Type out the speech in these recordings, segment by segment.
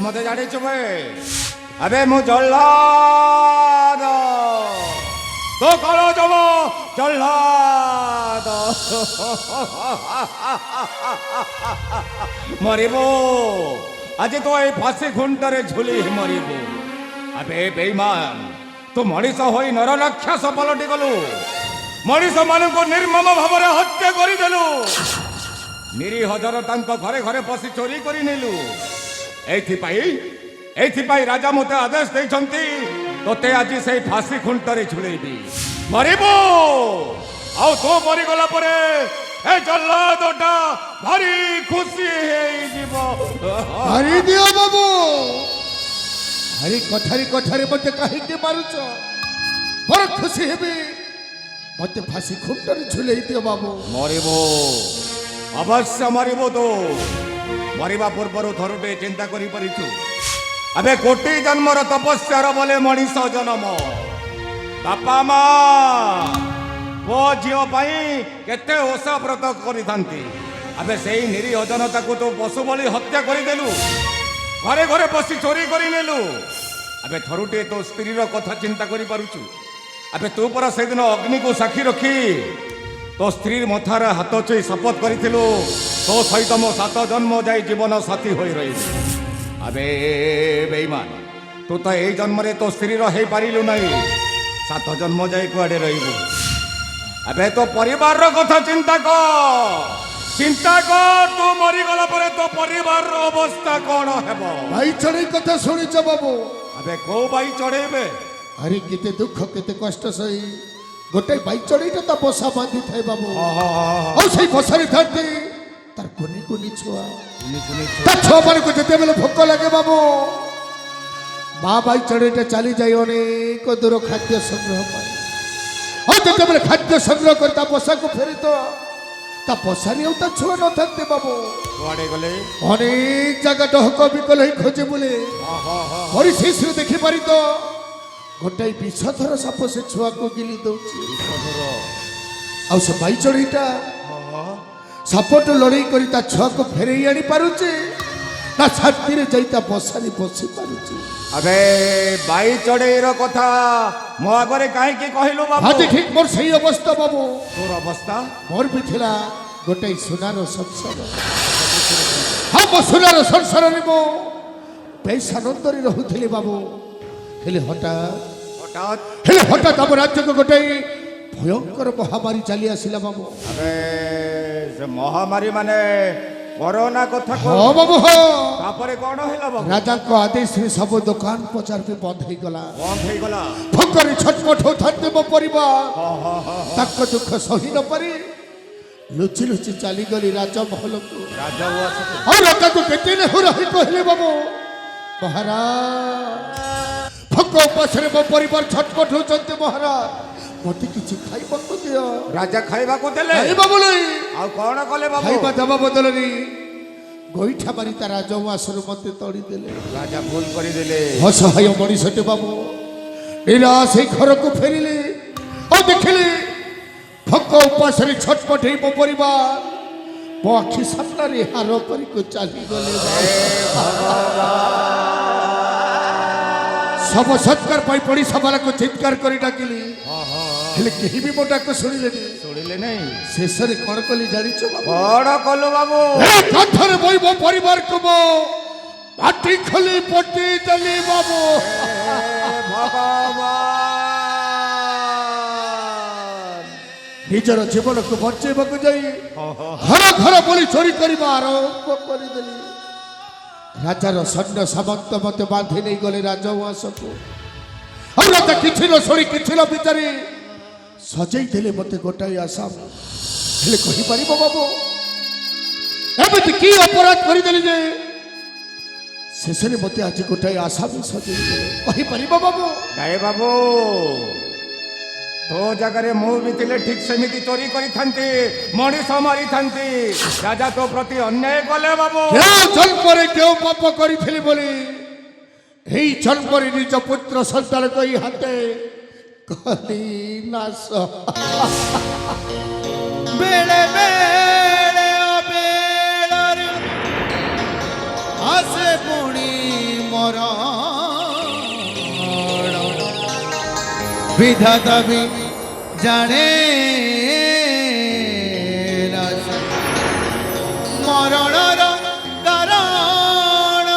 ମତେ ଜାଣିଛୁ ବେ ଆବେ ମୁଁ ଜଲ୍ଲାଦ ତୋ କଳ ଜମ ଜଲ୍ଲାଦ ମରିବୁ ଆଜି ତୁ ଏଇ ଫାଶୀ ଖୁଣ୍ଟରେ ଝୁଲି ମରିବୁ। ଆବେ ବେଇମାନ ତୁ ମଣିଷ ହୋଇ ନରରାକ୍ଷସ ପଲଟି ଗଲୁ। ମଣିଷ ମାନଙ୍କୁ ନିର୍ମମ ଭାବରେ ହତ୍ୟା କରିଦେଲୁ। ନିରୀହ ଜନତାଙ୍କ ଘରେ ଘରେ ପଶି ଚୋରି କରି ନେଲୁ। ଏଇଥିପାଇଁ ରାଜା ମୋତେ ଆଦେଶ ଦେଇଛନ୍ତି ତୋତେ ଆଜି ସେଇ ଫାଶୀ ଖୁଣ୍ଟରେ ଝୁଲେଇବି। ମରିବୁ ଆଉ ତୁ ମରିଗଲା ପରେ ଏ ଜଲ୍ଲାଦଟା ଭାରି ଖୁସି ହେଇଯିବ। ମାରିଦିଅ ବାବୁ। ଭାରି କଥାରେ ମତେ କାହିଁକି ମାରୁଛ? ବଡ଼ ଖୁସି ହେବି ମତେ ଫାଶୀ ଖୁଣ୍ଟରେ ଝୁଲେଇ ଦିଅ ବାବୁ। ମରିବୁ ଅବଶ୍ୟ ମରିବୁ। ତୁ ମରିବା ପୂର୍ବରୁ ଥରୁଟେ ଚିନ୍ତା କରିପାରିଛୁ? ଏବେ କୋଟି ଜନ୍ମର ତପସ୍ୟାର ବୋଲେ ମଣିଷ ଜନ୍ମ। ବାପା ମା ପୁଅ ଝିଅ ପାଇଁ କେତେ ଓଷା ବ୍ରତ କରିଥାନ୍ତି। ଏବେ ସେଇ ନିରୀହ ଜନତାକୁ ତୁ ପଶୁ ବଳି ହତ୍ୟା କରିଦେଲୁ। ଘରେ ଘରେ ପଶି ଚୋରି କରିନେଲୁ। ଏବେ ଥରୁଟେ ତୋ ସ୍ତ୍ରୀର କଥା ଚିନ୍ତା କରିପାରୁଛୁ? ଏବେ ତୁ ପରା ସେଦିନ ଅଗ୍ନିକୁ ସାକ୍ଷୀ ରଖି ତୋ ସ୍ତ୍ରୀ ମଥାରେ ହାତ ଛୁଇଁ ଶପଥ କରିଥିଲୁ ତୋ ସହିତ ମୋ 7 ଜନ୍ମ ଯାଇ ଜୀବନ ସାଥୀ ହୋଇ ରହିବି। ଆବେ ବେଇମାନ ତୁ ତ ଏଇ ଜନ୍ମରେ ତୋ ସ୍ତ୍ରୀର ହେଇପାରିଲୁ ନାହିଁ। 7 ଜନ୍ମ ଯାଇ କୁଆଡ଼େ ରହିବୁ? ଏବେ ତୋ ପରିବାରର କଥା ଚିନ୍ତା କର। ତୁ ମରିଗଲା ପରେ ତୋ ପରିବାରର ଅବସ୍ଥା କ'ଣ ହେବ? ଭାଇ ଚଢ଼େଇ କଥା ଶୁଣିଛ ବାବୁ? ଏବେ କୋଉ ଭାଇ ଚଢ଼େଇବେ? ଆରେ କେତେ ଦୁଃଖ କେତେ କଷ୍ଟ ସହି ଗୋଟେ ବାଇ ଚଢ଼େଇଟା ତା ବସା ବାନ୍ଧିଥାଏ ବାବୁ। ଆଉ ସେଇ ବସାରେ ଥାନ୍ତି ତାର କୁନି କୁନି ଛୁଆ। ତା ଛୁଆମାନଙ୍କୁ ଯେତେବେଳେ ଭୋକ ଲାଗେ ବାବୁ ମା ବାଇ ଚଢ଼େଇଟା ଚାଲିଯାଏ ଅନେକ ଦୂର ଖାଦ୍ୟ ସଂଗ୍ରହ ପାଇଁ। ଆଉ ଯେତେବେଳେ ଖାଦ୍ୟ ସଂଗ୍ରହ କରି ତା ବସାକୁ ଫେରି ତ ତା ବସାରେ ଆଉ ତା ଛୁଆ ନଥାନ୍ତି ବାବୁ। କୁଆଡ଼େ ଗଲେ? ଅନେକ ଜାଗା ଡହକ ବିକଲ ହେଇ ଖୋଜେ ବୁଲେ। ପରିଶେଷରେ ଦେଖିପାରି ତ ଗୋଟାଏ ବିଷଧର ସାପ ସେ ଛୁଆକୁ ଗିଲି ଦଉଛି। ଆଉ ସେ ବାଇ ଚଢ଼େଇଟା ସାପଠୁ ଲଢ଼େଇ କରି ତା ଛୁଆକୁ ଫେରେଇ ଆଣି ପାରୁଛି ନା ଶାନ୍ତିରେ ଯାଇ ତା ବସାରେ ବସି ପାରୁଛି? ଆବେ ବାଇ ଚଢ଼େଇର କଥା ମୋ ଆଗରେ କାହିଁକି କହିଲୁ ବାବୁ? ଆଜି ଠିକ ମୋର ସେଇ ଅବସ୍ଥା ବାବୁ। ତୋର ଅବସ୍ଥା? ମୋର ବି ଥିଲା ଗୋଟାଏ ସୁନାର ସଂସାର। ହଁ ମୋ ସୁନାର ସଂସାରରେ ମୁଁ ବେଶ ଆନନ୍ଦରେ ରହୁଥିଲି ବାବୁ। ହେଲେ ହଠାତ୍ ଆମ ରାଜ୍ୟକୁ ଗୋଟାଏ ଭୟଙ୍କର ମହାମାରୀ ଚାଲି ଆସିଲା ବାବୁ। ଆବେ ସେ ମହାମାରୀ ମାନେ କରୋନା କଥା ହଁ ବାବୁ ହଁ। ତାପରେ କ'ଣ ହେଲା ବାବୁ? ରାଜାଙ୍କ ଆଦେଶରେ ସବୁ ଦୋକାନ ବଜାର ବି ବନ୍ଦ ହେଇଗଲା। ଭୋକରେ ଛଟପଟ ହଉଥାନ୍ତି ମୋ ପରିବାର। ତାଙ୍କ ଦୁଃଖ ସହି ନ ପାରି ଲୁଚି ଲୁଚି ଚାଲିଗଲି ରାଜମହଲକୁ। ଆଉ ରାଜାକୁ କେତେ ନେହୁରା ହୋଇ କହିଲେ ବାବୁ ମହାରାଜ ଭୋକ ଉପାସରେ ମୋ ପରିବାର ଛଟପଟ ହଉଛନ୍ତି ମହାରାଜ ମତେ କିଛି ଖାଇବାକୁ ଦିଅ। ରାଜା ଖାଇବାକୁ ଦେଲେ? ଆଉ କ'ଣ କଲେ ବାବୁ? ଖାଇବା ଦେବା ବଦଳରେ ଗୋଇଠା ମାରି ତା ରାଜଉଆସରୁ ମତେ ତଡ଼ିଦେଲେ। ରାଜା ଭୁଲ କରିଦେଲେ। ଅସହାୟ ମଣିଷଟେ ବାବୁ ନିରାଶ ହେଇ ଘରକୁ ଫେରିଲେ। ଆଉ ଦେଖିଲେ ଭୋକ ଉପାସରେ ଛଟପଟ ହେଇ ମୋ ପରିବାର ମୋ ଆଖି ସାମ୍ନାରେ ହାର କରିକୁ ଚାଲିଗଲେ। ଶବ ସତ୍କାର ପାଇଁ ପଡ଼ିଶା ବାଲାକୁ ଚିତ୍କାର କରି ଡାକିଲି। ହେଲେ କେହି ବି ମୋ ଡାକ ଶୁଣିଲେ ନାହିଁ। ଶେଷରେ କ'ଣ କଲି ଜାଣିଛ ବାବୁ? କ'ଣ କଲୁ ବାବୁ? କାନ୍ଥରେ ବହି ମୋ ପରିବାରକୁ ମୋ ମାଟି ଖୋଲି ପୋତି ଦେଲି ବାବୁ। ନିଜର ଜୀବନକୁ ବଞ୍ଚେଇବାକୁ ଯାଇ ଘର ଘର ବୋଲି ଚୋରି କରିବା ଆରମ୍ଭ କରିଦେଲି। ରାଜାର ସୈନ୍ୟ ସାମନ୍ତ ମତେ ବାନ୍ଧି ନେଇ ଗଲେ ରାଜଉଆସକୁ। ଆଉ ରାଜା କିଛି ନ ଶୁଣି କିଛି ନ ବିଚାରି ସଜେଇ ଦେଲେ ମତେ ଗୋଟାଏ ଆସାମ। ହେଲେ କହିପାରିବ ବାବୁ ଏମିତି କି ଅପରାଧ କରିଦେଲି ଯେ ଶେଷରେ ମତେ ଆଜି ଗୋଟାଏ ଆସାମ ସଜେଇ ଦେଲେ? କହିପାରିବ ବାବୁ? ନାଇଁ ବାବୁ ତୋ ଜାଗାରେ ମୁଁ ବି ଥିଲେ ଠିକ ସେମିତି ଚୋରି କରିଥାନ୍ତି, ମଣିଷ ମାରିଥାନ୍ତି। ରାଜା ତୋ ପ୍ରତି ଅନ୍ୟାୟ କଲେ ବାବୁ। କେଉଁ ଜନ୍ମରେ କେଉଁ ପାପ କରିଥିଲି ବୋଲି এই জন্মরে নিজ পুত্র সন্তান কই হাতে কলি নাশ বেড়ে বেড়ে অবেড়ার আসে পুণি বিধাতা বি জানে না সে মরণর কারণ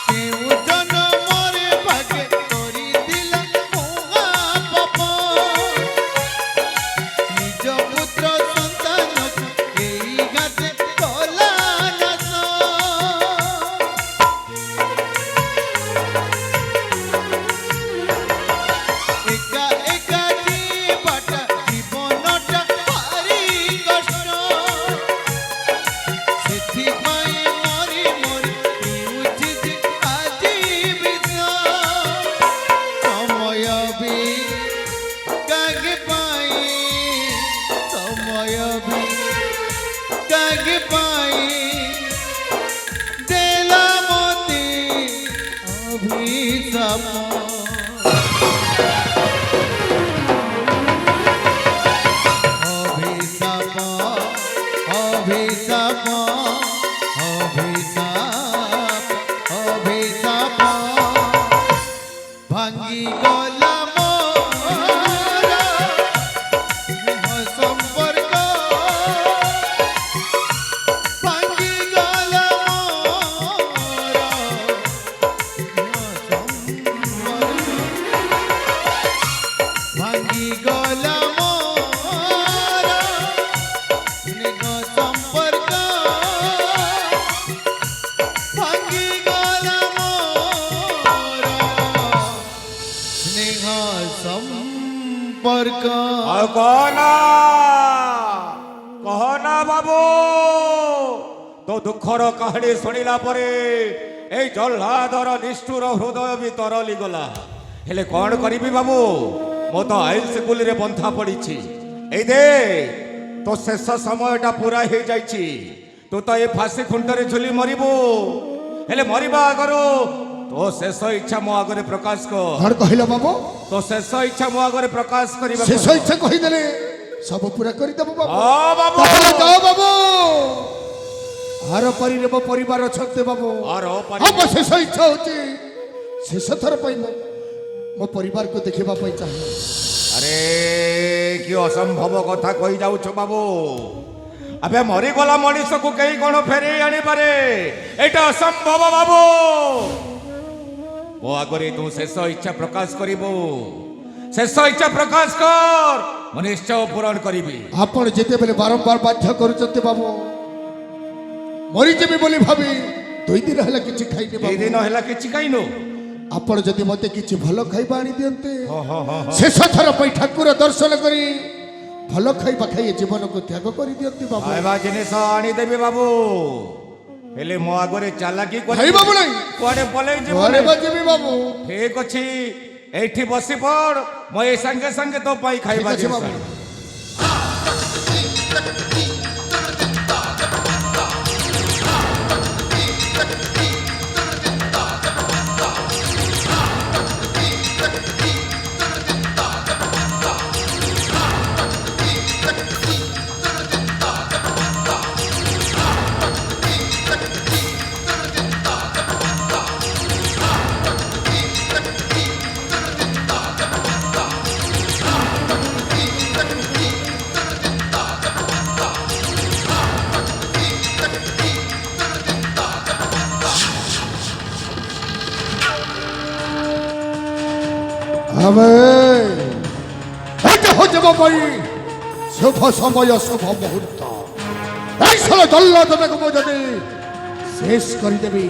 কেউ জনমরে ভাগে করি দিল মহাপাপ নিজ পুত্র সন্তানକୁ এই ঘাতে কলা নাশ একা একা জীবটা জীবনটা ভারি কষ্ট ସେଥିପାଇଁ ମରି ମରି ପିଉଛି ଯେ ଆଜି ବିଷ ସମୟ ବି କାଗେ ପାଇ ସମୟ ବି କାଗେ ପାଇ ଦେଲା ମତେ ଅଭିଶାପ অভিশাপ অভিশাপ অভিশাপ অভিশাপ ভাঙ্গি গলা মোর সম্পর্ক ভাঙ্গি গলা মোর ভাঙ্গি গলা মোর স্নেহ সম্পর্ক ভাঙ্গি গলা মোর স্নেহ সম্পর্ক ଆଉ କହନା ବାବୁ ତୋ ଦୁଃଖର କାହାଣୀ ଶୁଣିଲା ପରେ ଏଇ ଜହ୍ଲାଦର ନିଷ୍ଠୁର ହୃଦୟ ବି ତରଳି ଗଲା। ହେଲେ କ'ଣ କରିବି ବାବୁ, ମୁଁ ତ ଆଇଲ ସ୍କୁଲରେ ବନ୍ଧା ପଡ଼ିଛି। ଏଇ ଦେ ତୋ ଶେଷ ସମୟଟା ପୁରା ହେଇଯାଇଛି। ତୁ ତ ଏ ଫାଶୀ ଖୁଣ୍ଟରେ ଝୁଲି ମରିବୁ। ହେଲେ ମରିବା ଆଗରୁ ତୋ ଶେଷ ଇଚ୍ଛା ମୋ ଆଗରେ ପ୍ରକାଶ କର। କ'ଣ କହିଲ ବାବୁ? ତୋ ଶେଷ ଇଚ୍ଛା ମୋ ଆଗରେ ପ୍ରକାଶ କରିବା। ଶେଷ ଇଚ୍ଛା କହିଦେଲେ ସବୁ ପୁରା କରିଦେବ ବାବୁ। ହଁ ବାବୁ। ତାହେଲେ ଯାଅ ବାବୁ। ଆର ପାରିରେ ମୋ ପରିବାର ଅଛନ୍ତି ବାବୁ। ଆର ପାରି- ଆମ ଶେଷ ଇଚ୍ଛା ହଉଛି ଶେଷ ଥର ପାଇଁ ମୋ ପରିବାରକୁ ଦେଖିବା ପାଇଁ ଚାହେଁ। ଆରେ କି ଅସମ୍ଭବ କଥା କହି ଯାଉଛୁ ବାବୁ। ଆବେ ମରିଗଲା ମଣିଷକୁ କେହି କ'ଣ ଫେରେଇ ଆଣିପାରେ? ଏଇଟା ଅସମ୍ଭବ ବାବୁ। ମୋ ଆଗରେ ତୁ ଶେଷ ଇଚ୍ଛା ପ୍ରକାଶ କରିବୁ। ଶେଷ ଇଚ୍ଛା ପ୍ରକାଶ କର, ମୁଁ ନିଶ୍ଚୟ ପୂରଣ କରିବି। ଆପଣ ଯେତେବେଳେ ବାରମ୍ବାର ବାଧ୍ୟ କରୁଛନ୍ତି ବାବୁ, ମରିଯିବି ବୋଲି ଭାବି 2 ଦିନ ହେଲା କିଛି ଖାଇନି ଏଇ ବାବୁ। ଦିନ ହେଲା କିଛି ଖାଇନୁ? ଆପଣ ଯଦି ମତେ କିଛି ଭଲ ଖାଇବା ଆଣି ଦିଅନ୍ତେ, ହଁ ହଁ ହଁ ହଁ। ଶେଷ ଥର ପାଇଁ ଠାକୁର ଦର୍ଶନ କରି ଭଲ ଖାଇବା ଖାଇ ଏ ଜୀବନକୁ ତ୍ୟାଗ କରିଦିଅନ୍ତି ବାବୁ। ଖାଇବା ଜିନିଷ ଆଣିଦେବି ବାବୁ। ହେଲେ ମୋ ଆଗରେ ଚାଲାକି ଖାଇବା ବୁ ନାହିଁ। କୁଆଡେ ପଳେଇ ଘରେ ଯିବୁ? ଯିବି ବାବୁ। ଠିକ ଅଛି, ଏଇଠି ବସି ପଡ। ମୁଁ ଏଇ ସାଙ୍ଗେ ସାଙ୍ଗେ ତୋ ପାଇଁ ଖାଇବା ଠିକ ଅଛି ଜିନିଷ ବାବୁ। ଆଣିବି। ଆମେ ଏଇଟା ହଉଛି ମୋ ପାଇଁ ଶୁଭ ସମୟ, ଶୁଭ ମୁହୂର୍ତ୍ତ। এই ষোলো জল্লাদটাকে ମୁଁ ଯଦି ଶେଷ କରିଦେବି,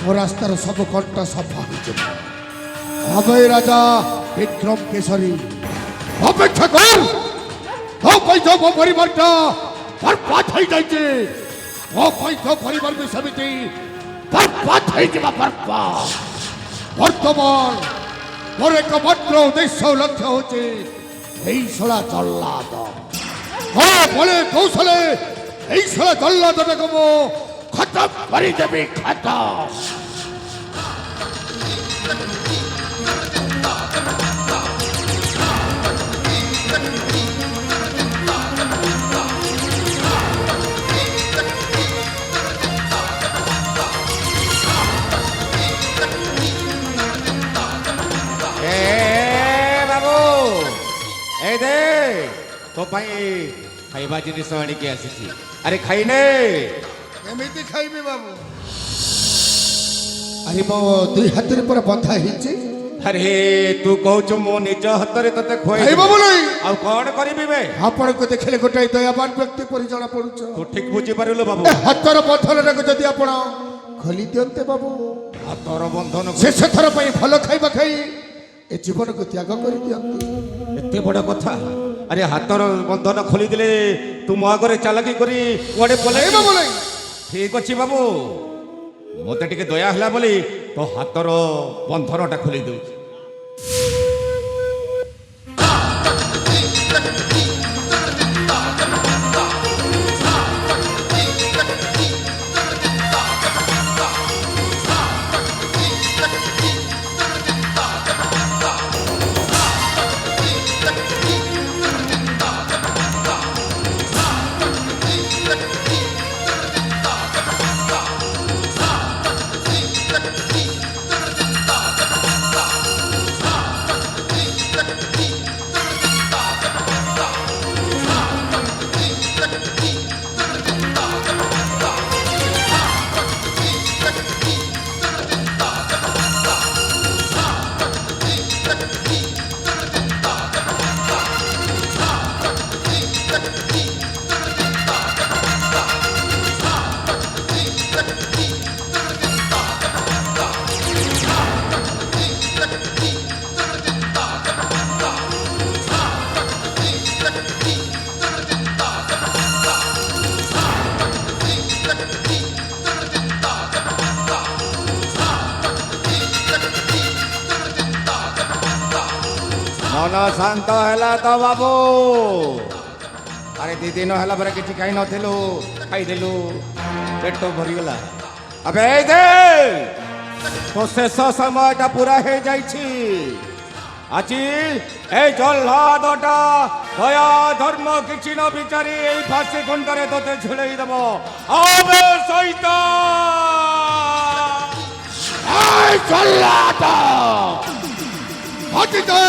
ମୋ ରାସ୍ତାର ସବୁ କଣ୍ଟ ସଫା ହୋଇଯିବ। ଆମେ ରାଜା ବିକ୍ରମ କେଶରୀ ଅପେକ୍ଷା କର। ତୋ ପାଇଁ ତ ମୋ ପରିବାରଟା ବର୍ବାଦ ହେଇଯାଇଛି। ମୋ ପାଇଁ ତୋ ପରିବାର ବି ସେମିତି ବର୍ବାଦ ହେଇଯିବା ବର୍ବାଦ। ବର୍ତ୍ତମାନ ମୋର ଏକମାତ୍ର ଉଦ୍ଦେଶ୍ୟ ଲକ୍ଷ୍ୟ ହେଉଛି এই ଶଳା ଜଲ୍ଲାଦ। ହଁ ବଳେ କୌଶଳେ এই ଶଳା ଜଲ୍ଲାଦଟାକୁ ମୁଁ ଖତମ କରିଦେବି, ଖତମ। তো ପାଇଁ ଖାଇବା ଜିନିଷ ଆଣିକି ଆସିଛି ଆରେ ଖାଇନେ କେମିତି ଖାଇବି ବାବୁ? ଆରେ ମୋ ଦୁଇ ହାତରେ ପୁରା ବନ୍ଧା ହେଇଛି। ଆରେ ତୁ କହୁଛୁ ମୁଁ ନିଜ ହାତରେ ତତେ ଆରେ ଖୁଆଇବି ବାବୁ ନାହିଁ, ଆଉ କଣ କରିବି ବେ ଆପଣଙ୍କୁ ଦେଖିଲେ ଗୋଟାଏ ଦୟାବାନ ବ୍ୟକ୍ତି ପରି ଜଣା ପଡୁଛ। ତୁ ଠିକ ବୁଝିପାରିଲୁ ବାବୁ ଏ ହାତର ବନ୍ଧନଟାକୁ ଯଦି ଆପଣ ଖୋଲି ଦିଅନ୍ତେ ବାବୁ, ହାତର ବନ୍ଧନ ଶେଷ ଥର ପାଇଁ ଭଲ ଖାଇବା ଖାଇ ଏ ଜୀବନକୁ ତ୍ୟାଗ କରିଦିଅନ୍ତି। ଏତେ ବଡ଼ କଥା ଆରେ ହାତର ବନ୍ଧନ ଖୋଲିଦେଲେ ତୁ ମୋ ଆଗରେ ଚାଲାକି କରି କୁଆଡ଼େ ଏ ପଳେଇବୁ ବାବୁ ନାହିଁ, ଠିକ ଅଛି ବାବୁ ମୋତେ ଟିକେ ଦୟା ହେଲା ବୋଲି ତୋ ହାତର ବନ୍ଧନଟା ଖୋଲି ଦେଉଛି ମନ ଶାନ୍ତ ହେଲା ତ ବାବୁ ଆରେ 2 ଦିନ ହେଲା ପରେ କିଛି ଖାଇ ନଥିଲୁ ଖାଇଦେଲୁ ପେଟ ଭରିଗଲା ଆବେ ଏଇ ଦେ তো শেষ সময়টা পুরা হয়ে যাইছি আছি এই জল্লাদটা দয়া ধর্ম কিছু ন বিচারি এই ফাঁসি ঘণ্টারে তোতে ঝুলেই দেব আবে শয়তান এই জল্লাদ হাতিতে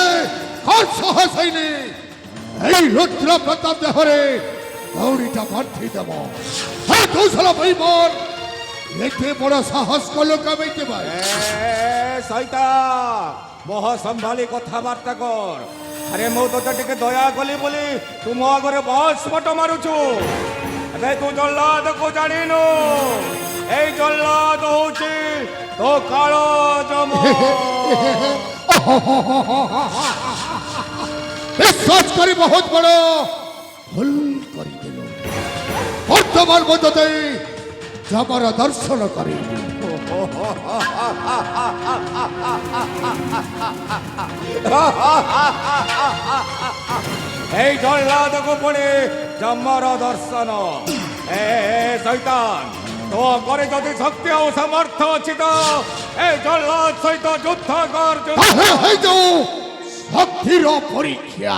আর সাহস হয়নি এই রুদ্র প্রতাপ দেহরে গৌরীটা বাঁধি দেব। হ্যাঁ দোষলা ভাইবর এতে বড় সাহস করলো কামাইতে ভাই। শয়তান মোহ সম্ভালি কথাবার্তা কর আরে মু তোতে টিকে দয়া কলি বলি তু মো আগরে বস মট মারুছু ଏବେ ତୁ ଜଲ୍ଲାଦକୁ ଜାଣିନୁ এই জল্লাদ হଉଛି তো কাଳ যম বিশ্বাস করি বহুত বড় ভুল করি দিল। বর্তমান মধ্যে যমর দর্শন করি এই জল্লাদକୁ পুଣି ଯମର ଦର୍ଶନ ଏ ଶୈତାନ ତୋ ଘରେ ଯଦି ଶକ୍ତି ଆଉ ସାମର୍ଥ୍ୟ ଅଛି ତ এই জল্লাদ ସହିତ ଯୁଦ୍ଧ କର তাহে যাও শক্তির পরীক্ষা।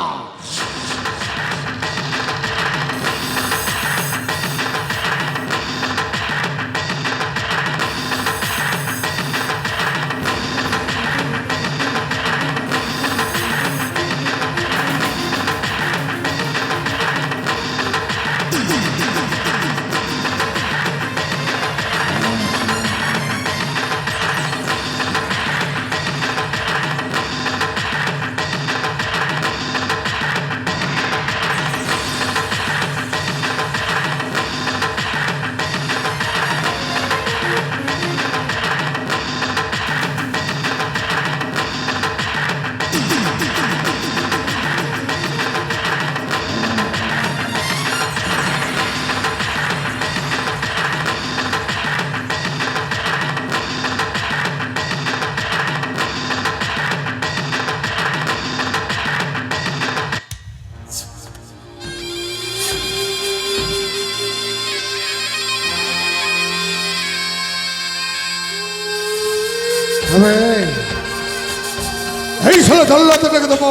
এই সালা জল্লাদটাকে দেব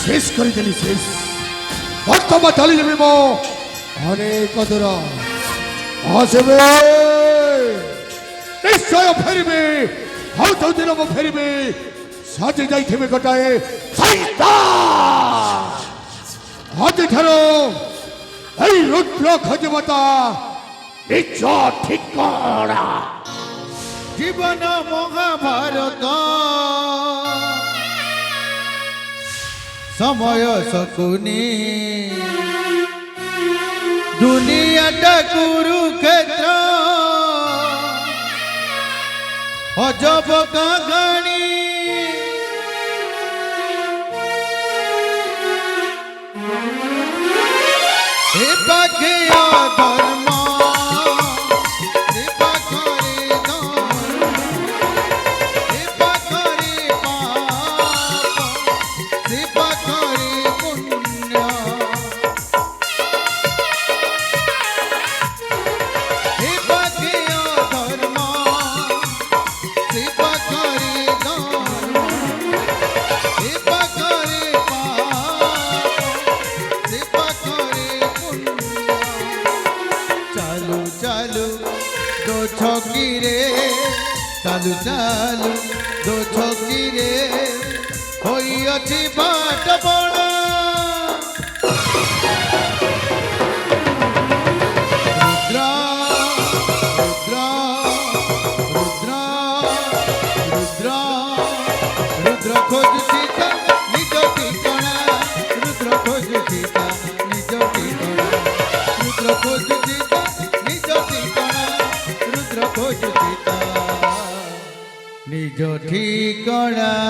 শেষ করে দিলি শেষ। বর্তমান চালিয়ে যাবি মো অনেক দূর আসবে নিশ্চয় ফেরবে হয়তো দিন ফেরবে সাজে যাইথিবে গোটায় শয়তান ଆଜିଠାରୁ ଏଇ ରୁଦ୍ର ଖୋଜିବତା ନିଜ ଠିକଣା। ଜୀବନ ମହାଭାରତ ସମୟ ଶକୁନି ଦୁନିଆଟା କୁରୁକ୍ଷେତ୍ର ଅଜବ କାହାଣୀ ଏ ପାଖେ ଅଧର୍ମ ଏ ପାଖରେ ଧର୍ମ ଏ ପାଖରେ ପାପ ଏ ପାଖରେ ପୁଣ୍ୟ ଏ ପାଖେ ଅଧର୍ମ ଏ ପାଖରେ ଧର୍ମ ଏ ପାଖରେ ପାପ ଏ ପାଖରେ ଚାଲୁ ଚାଲୁ দো ছকিরে চালু চালু দো ছকিরে হইয়াছি বাট বড় রুদ্র রুদ্র রুদ্র রুদ্র রুদ্র খোঁজুছি তা নিজ ঠিকনা রুদ্র খোঁজুছি তা নিজ ঠিকনা রুদ্র খোঁজুছি তা নিজ ঠিকনা রুদ্র খোঁজুছি তা নিজ ঠিকনা।